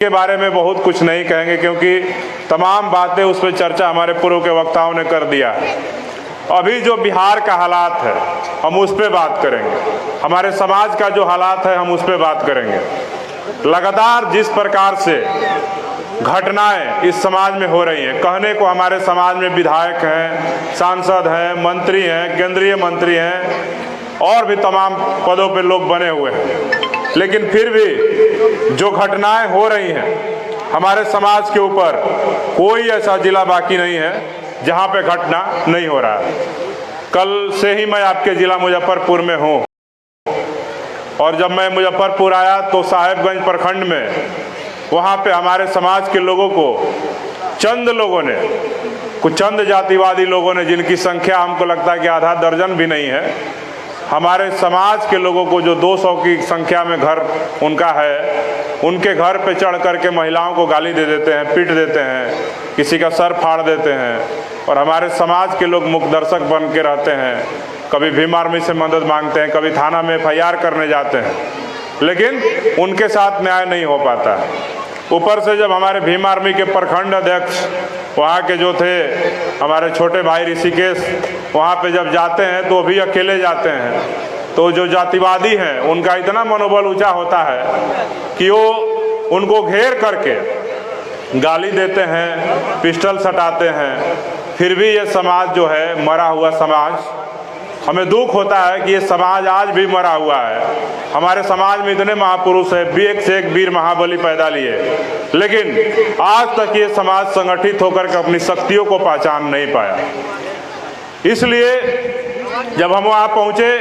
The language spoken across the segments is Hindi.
के बारे में बहुत कुछ नहीं कहेंगे क्योंकि तमाम बातें उस पर चर्चा हमारे पूर्व के वक्ताओं ने कर दिया है। अभी जो बिहार का हालात है हम उस पर बात करेंगे, हमारे समाज का जो हालात है हम उस पर बात करेंगे। लगातार जिस प्रकार से घटनाएं इस समाज में हो रही हैं, कहने को हमारे समाज में विधायक हैं, सांसद हैं, मंत्री हैं, केंद्रीय मंत्री हैं और भी तमाम पदों पर लोग बने हुए हैं, लेकिन फिर भी जो घटनाएं हो रही हैं हमारे समाज के ऊपर, कोई ऐसा जिला बाकी नहीं है जहां पे घटना नहीं हो रहा है। कल से ही मैं आपके जिला मुजफ्फरपुर में हूं और जब मैं मुजफ्फरपुर आया तो साहेबगंज प्रखंड में वहां पे हमारे समाज के लोगों को चंद लोगों ने, कुछ चंद जातिवादी लोगों ने, जिनकी संख्या हमको लगता है कि आधा दर्जन भी नहीं है, हमारे समाज के लोगों को जो 200 की संख्या में घर उनका है, उनके घर पे चढ़ करके महिलाओं को गाली दे देते हैं, पीट देते हैं, किसी का सर फाड़ देते हैं और हमारे समाज के लोग मुख दर्शक बन के रहते हैं। कभी भीम आर्मी से मदद मांगते हैं, कभी थाना में FIR करने जाते हैं, लेकिन उनके साथ न्याय नहीं हो पाता। ऊपर से जब हमारे भीम आर्मी के प्रखंड अध्यक्ष वहाँ के जो थे हमारे छोटे भाई ऋषिकेश, वहाँ पे जब जाते हैं तो भी अकेले जाते हैं, तो जो जातिवादी हैं उनका इतना मनोबल ऊंचा होता है कि वो उनको घेर करके गाली देते हैं, पिस्टल सटाते हैं। फिर भी ये समाज जो है, मरा हुआ समाज, हमें दुख होता है कि ये समाज आज भी मरा हुआ है। हमारे समाज में इतने महापुरुष हैं, एक से एक वीर महाबली पैदा लिए, लेकिन आज तक ये समाज संगठित होकर के अपनी शक्तियों को पहचान नहीं पाया। इसलिए जब हम वहाँ पहुँचे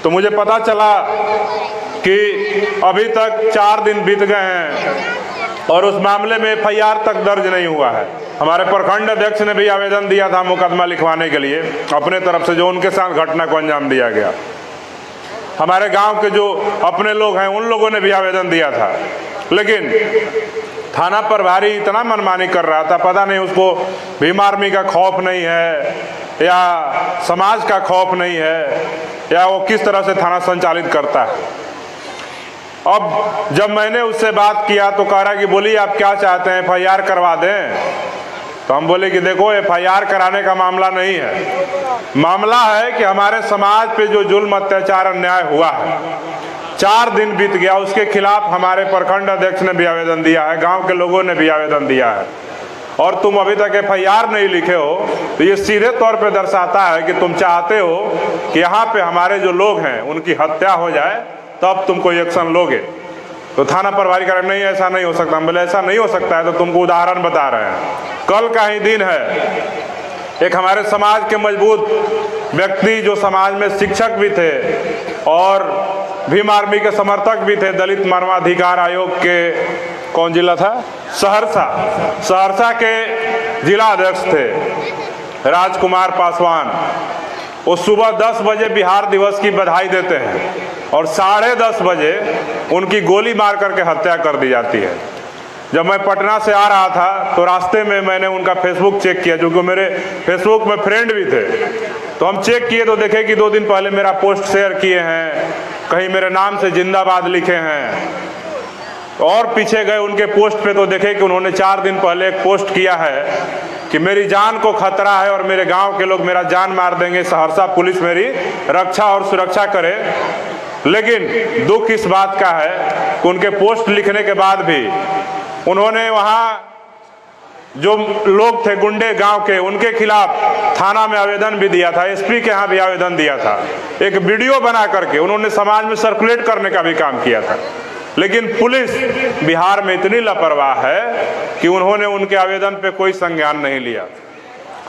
तो मुझे पता चला कि अभी तक 4 दिन बीत गए हैं और उस मामले में FIR तक दर्ज नहीं हुआ है। हमारे प्रखंड अध्यक्ष ने भी आवेदन दिया था मुकदमा लिखवाने के लिए अपने तरफ से, जो उनके साथ घटना को अंजाम दिया गया। हमारे गांव के जो अपने लोग हैं उन लोगों ने भी आवेदन दिया था, लेकिन थाना प्रभारी इतना मनमानी कर रहा था, पता नहीं उसको भीम आर्मी का खौफ नहीं है या समाज का खौफ नहीं है या वो किस तरह से थाना संचालित करता है। अब जब मैंने उससे बात किया तो कह रहा कि बोलिए आप क्या चाहते हैं, FIR करवा दें? तो हम बोले कि देखो FIR कराने का मामला नहीं है, मामला है कि हमारे समाज पे जो जुल्म अत्याचार अन्याय हुआ है, 4 दिन बीत गया, उसके खिलाफ हमारे प्रखंड अध्यक्ष ने भी आवेदन दिया है, गांव के लोगों ने भी आवेदन दिया है, और तुम अभी तक FIR नहीं लिखे हो, तो ये सीधे तौर पे दर्शाता है कि तुम चाहते हो कि यहाँ पे हमारे जो लोग हैं उनकी हत्या हो जाए, तब तुम कोई एक्शन लोगे। तो थाना प्रभारी कह रहे नहीं, ऐसा नहीं हो सकता। हम बोले ऐसा नहीं हो सकता है तो तुमको उदाहरण बता रहे हैं। कल का ही दिन है, एक हमारे समाज के मजबूत व्यक्ति जो समाज में शिक्षक भी थे और भीम आर्मी के समर्थक भी थे, दलित मानवाधिकार आयोग के कौन जिला था, सहरसा के जिला अध्यक्ष थे राजकुमार पासवान। वो सुबह 10 बजे बिहार दिवस की बधाई देते हैं और 10:30 बजे उनकी गोली मार करके हत्या कर दी जाती है। जब मैं पटना से आ रहा था तो रास्ते में मैंने उनका फेसबुक चेक किया, जो कि मेरे फेसबुक में फ्रेंड भी थे, तो हम चेक किए तो देखे कि 2 दिन पहले मेरा पोस्ट शेयर किए हैं, कहीं मेरे नाम से जिंदाबाद लिखे हैं, और पीछे गए उनके पोस्ट पे तो देखे कि उन्होंने 4 दिन पहले एक पोस्ट किया है कि मेरी जान को खतरा है और मेरे गांव के लोग मेरा जान मार देंगे, सहरसा पुलिस मेरी रक्षा और सुरक्षा करे। लेकिन दुख इस बात का है कि उनके पोस्ट लिखने के बाद भी उन्होंने वहाँ जो लोग थे गुंडे गांव के, उनके खिलाफ थाना में आवेदन भी दिया था, SP के यहाँ भी आवेदन दिया था, एक वीडियो बना करके उन्होंने समाज में सर्कुलेट करने का भी काम किया था। लेकिन पुलिस बिहार में इतनी लापरवाह है कि उन्होंने उनके आवेदन पे कोई संज्ञान नहीं लिया।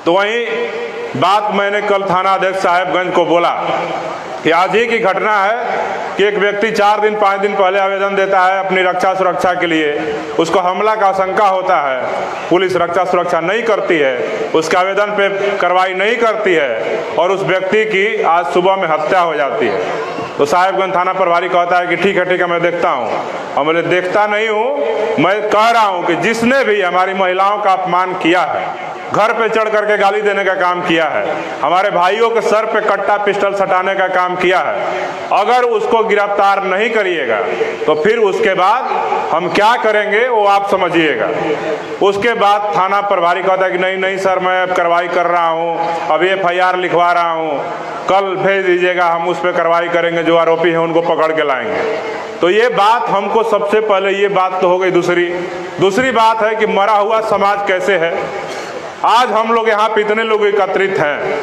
तो वहीं बात मैंने कल थाना अध्यक्ष साहेबगंज को बोला कि आज ही की घटना है कि एक व्यक्ति 4 दिन 5 दिन पहले आवेदन देता है अपनी रक्षा सुरक्षा के लिए, उसको हमला का आशंका होता है, पुलिस रक्षा सुरक्षा नहीं करती है, उसके आवेदन पे कार्रवाई नहीं करती है और उस व्यक्ति की आज सुबह में हत्या हो जाती है। तो साहेबगंज थाना प्रभारी कहता है कि ठीक है मैं देखता हूँ। और मैं देखता नहीं हूँ, मैं कह रहा हूँ कि जिसने भी हमारी महिलाओं का अपमान किया है घर पे चढ़ करके गाली देने का काम किया है, हमारे भाइयों के सर पे कट्टा पिस्टल सटाने का काम किया है। अगर उसको गिरफ्तार नहीं करिएगा तो फिर उसके बाद हम क्या करेंगे वो आप समझिएगा। उसके बाद थाना प्रभारी कहता है कि नहीं नहीं सर, मैं अब कार्रवाई कर रहा हूँ, अब FIR लिखवा रहा हूँ, कल भेज दीजिएगा, हम उस पर कार्रवाई करेंगे, जो आरोपी हैं उनको पकड़ के लाएंगे। तो ये बात हमको सबसे पहले, ये बात तो हो गई। दूसरी बात है कि मरा हुआ समाज कैसे है। आज हम लोग यहाँ पे इतने लोग एकत्रित हैं,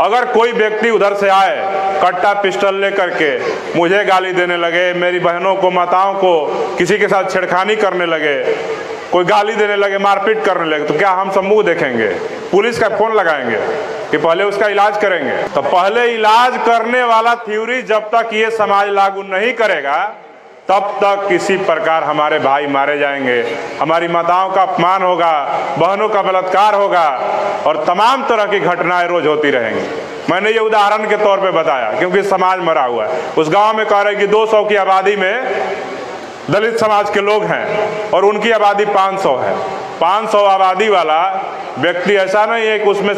अगर कोई व्यक्ति उधर से आए कट्टा पिस्टल लेकर के मुझे गाली देने लगे, मेरी बहनों को, माताओं को किसी के साथ छेड़खानी करने लगे, कोई गाली देने लगे, मारपीट करने लगे, तो क्या हम सब मुंह देखेंगे? पुलिस का फोन लगाएंगे कि पहले उसका इलाज करेंगे? तो पहले इलाज करने वाला थ्योरी जब तक ये समाज लागू नहीं करेगा तब तक किसी प्रकार हमारे भाई मारे जाएंगे, हमारी माताओं का अपमान होगा, बहनों का बलात्कार होगा और तमाम तरह की घटनाएं रोज होती रहेंगी। मैंने ये उदाहरण के तौर पे बताया क्योंकि समाज मरा हुआ है। उस गांव में कह रहे कि 200 की आबादी में दलित समाज के लोग हैं और उनकी आबादी 500 है। 500 आबादी वाला व्यक्ति ऐसा नहीं है कि उसमें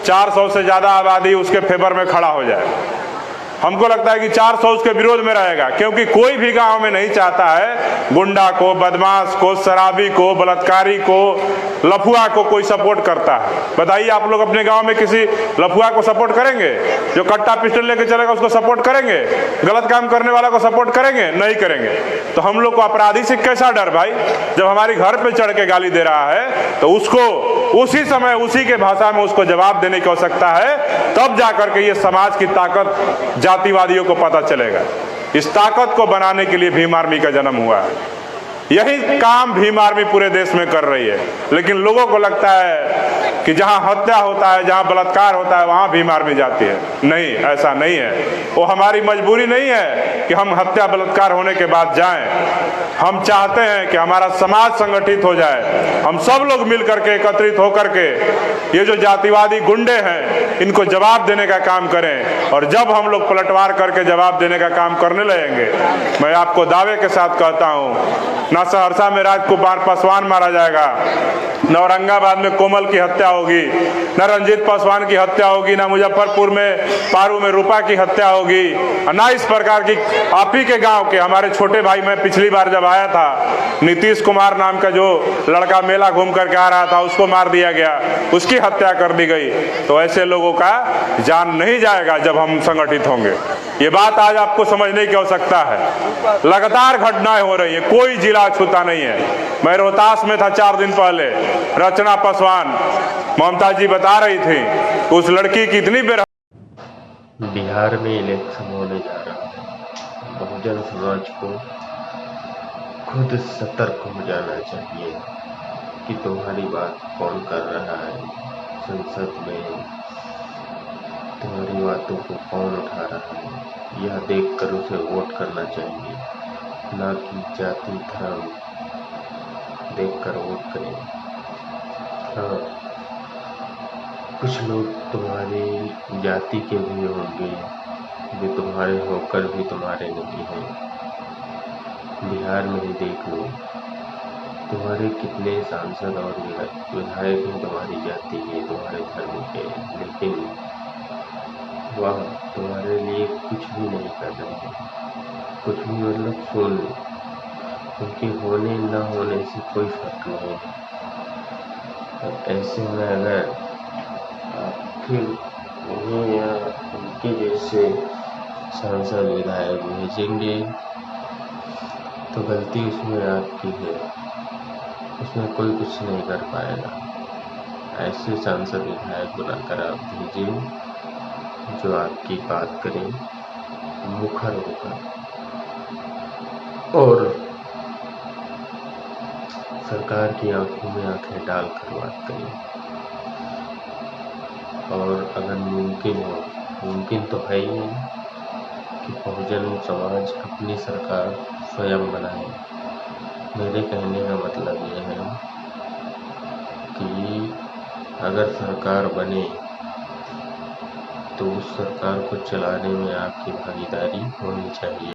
400 से ज़्यादा आबादी उसके फेवर में खड़ा हो जाए। हमको लगता है कि 400 उसके विरोध में रहेगा, क्योंकि कोई भी गांव में नहीं चाहता है गुंडा को, बदमाश को, शराबी को, बलात्कारी को, लफुआ को कोई सपोर्ट करता है। बताइए आप लोग अपने गांव में किसी लफुआ को सपोर्ट करेंगे? जो कट्टा पिस्टल लेके चलेगा उसको सपोर्ट करेंगे? गलत काम करने वाला को सपोर्ट करेंगे? नहीं करेंगे। तो हम लोग को अपराधी से कैसा डर भाई? जब हमारी घर पे चढ़ के गाली दे रहा है तो उसको उसी समय उसी के भाषा में उसको जवाब देने की आवश्यकता है, तब जाकर के ये समाज की ताकत जातिवादियों को पता चलेगा। इस ताकत को बनाने के लिए भीम आर्मी का जन्म हुआ है। यही काम भीम आर्मी पूरे देश में कर रही है। लेकिन लोगों को लगता है कि जहां हत्या होता है, जहां बलात्कार होता है, वहां भीम आर्मी जाती है। नहीं, ऐसा नहीं है। वो हमारी मजबूरी नहीं है कि हम हत्या बलात्कार होने के बाद जाएं। हम चाहते हैं कि हमारा समाज संगठित हो जाए, हम सब लोग मिल करके एकत्रित होकर के ये जो जातिवादी गुंडे हैं इनको जवाब देने का काम करें। और जब हम लोग पलटवार करके जवाब देने का काम करने लगेंगे, मैं आपको दावे के साथ कहता हूँ, ना सहरसा में राजकुमार पासवान मारा जाएगा, न औरंगाबाद में कोमल की हत्या होगी, न रंजीत पासवान की हत्या होगी, न मुजफ्फरपुर में पारू में रूपा की हत्या होगी, ना इस प्रकार की आप ही के गांव के हमारे छोटे भाई, मैं पिछली बार जब आया था, नीतीश कुमार नाम का जो लड़का मेला घूम करके आ रहा था उसको मार दिया गया, उसकी हत्या कर दी गई। तो ऐसे लोगों का जान नहीं जाएगा जब हम संगठित होंगे। ये बात आज आपको समझने की आवश्यकता है। लगातार घटनाएं हो रही है, कोई जिला छूता नहीं है। मैं रोहतास में था 4 दिन पहले, रचना पासवान, ममता जी बता रही थी उस लड़की की इतनी बिहार में इलेक्शन होने जा रहा है। बहुजन समाज को खुद सतर्क हो जाना चाहिए कि तुम्हारी बात कौन कर रहा है, संसद में तुम्हारी बातों को कौन उठा रहा है। यह देखकर उसे वोट करना चाहिए, न कि जाति धर्म देखकर वोट करें। हाँ, कुछ लोग तुम्हारी जाति के भी होंगे जो तुम्हारे होकर भी तुम्हारे नहीं हैं। बिहार में ही देख लो, तुम्हारे कितने सांसद और विधायक हैं तुम्हारी जाति के, तुम्हारे धर्म के, लेकिन वह तुम्हारे लिए कुछ भी नहीं कर रहे हैं। कुछ भी मतलब शून्य। उनके होने न होने से कोई फर्क नहीं है। और ऐसे में अगर आप फिर उन्हें या उनके जैसे सांसद विधायक भेजेंगे तो गलती उसमें आपकी है, उसमें कोई कुछ नहीं कर पाएगा। ऐसे सांसद विधायक बनाकर आप भेजिए जो आपकी बात करें मुखर होकर और सरकार की आंखों में आंखें डालकर बात करें। और अगर मुमकिन हो, मुमकिन तो है ही कि बहुजन समाज अपनी सरकार स्वयं बनाए। मेरे कहने का मतलब यह है कि अगर सरकार बने तो उस सरकार को चलाने में आपकी भागीदारी होनी चाहिए।